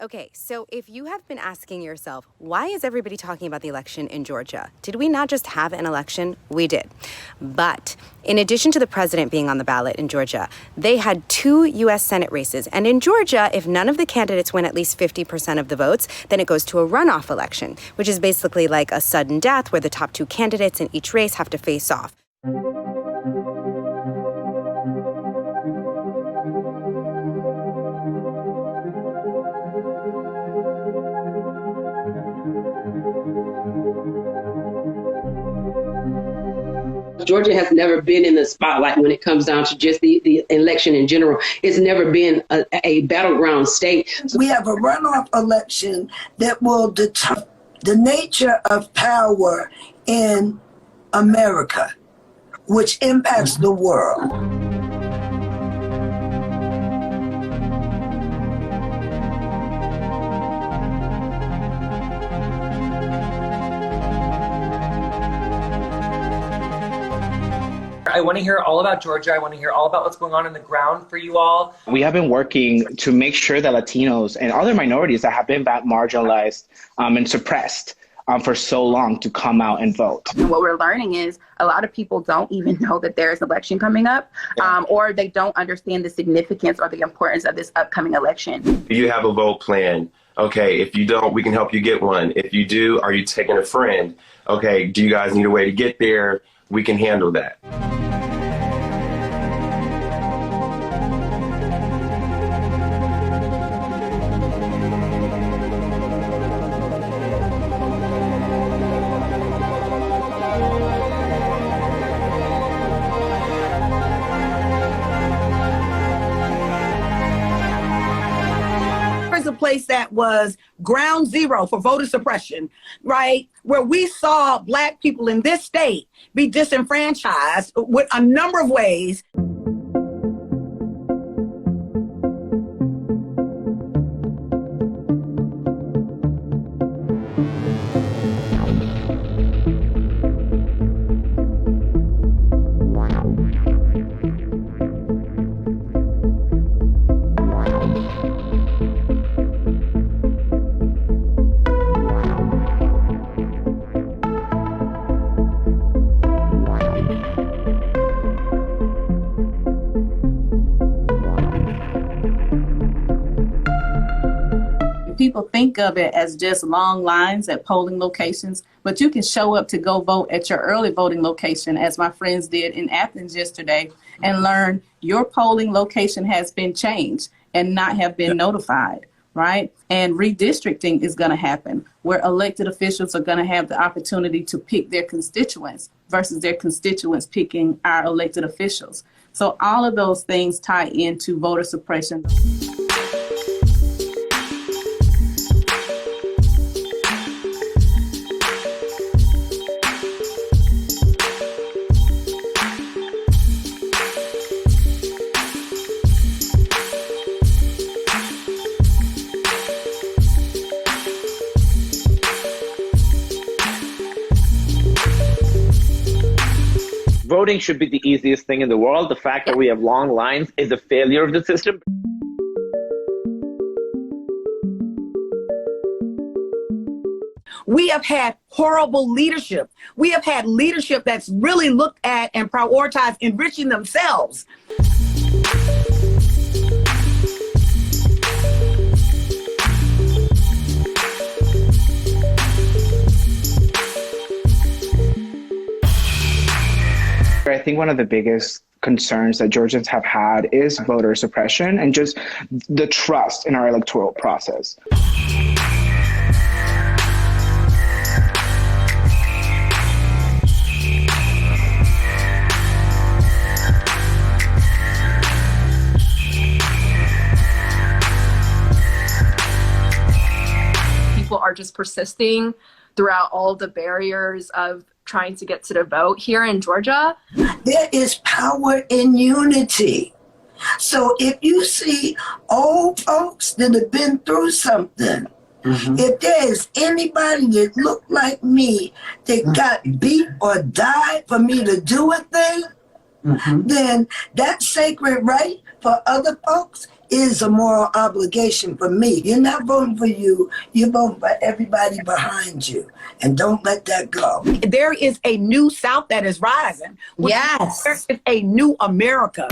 Okay, so if you have been asking yourself, why is everybody talking about the election in Georgia? Did we not just have an election? We did. But in addition to the president being on the ballot in Georgia, they had 2 U.S. Senate races. And in Georgia, if none of the candidates win at least 50% of the votes, then it goes to a runoff election, which is basically like a sudden death where the top 2 candidates in each race have to face off. Georgia has never been in the spotlight when it comes down to just the election in general. It's never been a battleground state. We have a runoff election that will determine the nature of power in America, which impacts the world. I want to hear all about Georgia. I want to hear all about what's going on the ground for you all. We have been working to make sure that Latinos and other minorities that have been marginalized and suppressed for so long to come out and vote. And what we're learning is a lot of people don't even know that there is an election coming up, or they don't understand the significance or the importance of this upcoming election. Do you have a vote plan? Okay, if you don't, we can help you get one. If you do, are you taking a friend? Okay, do you guys need a way to get there? We can handle that. A place that was ground zero for voter suppression, right? Where we saw Black people in this state be disenfranchised with a number of ways. People think of it as just long lines at polling locations, but you can show up to go vote at your early voting location, as my friends did in Athens yesterday, and learn your polling location has been changed and not have been notified, right? And redistricting is going to happen, where elected officials are going to have the opportunity to pick their constituents versus their constituents picking our elected officials. So all of those things tie into voter suppression. Voting should be the easiest thing in the world. The fact that we have long lines is a failure of the system. We have had horrible leadership. We have had leadership that's really looked at and prioritized enriching themselves. I think one of the biggest concerns that Georgians have had is voter suppression and just the trust in our electoral process. People are just persisting throughout all the barriers of trying to get to the vote here in Georgia. There is power in unity. So if you see old folks that have been through something, if there is anybody that looked like me that got beat or died for me to do a thing, then that sacred right for other folks is a moral obligation for me. You're not voting for you, you're voting for everybody behind you. And don't let that go. There is a new South that is rising. Yes. There is a new America.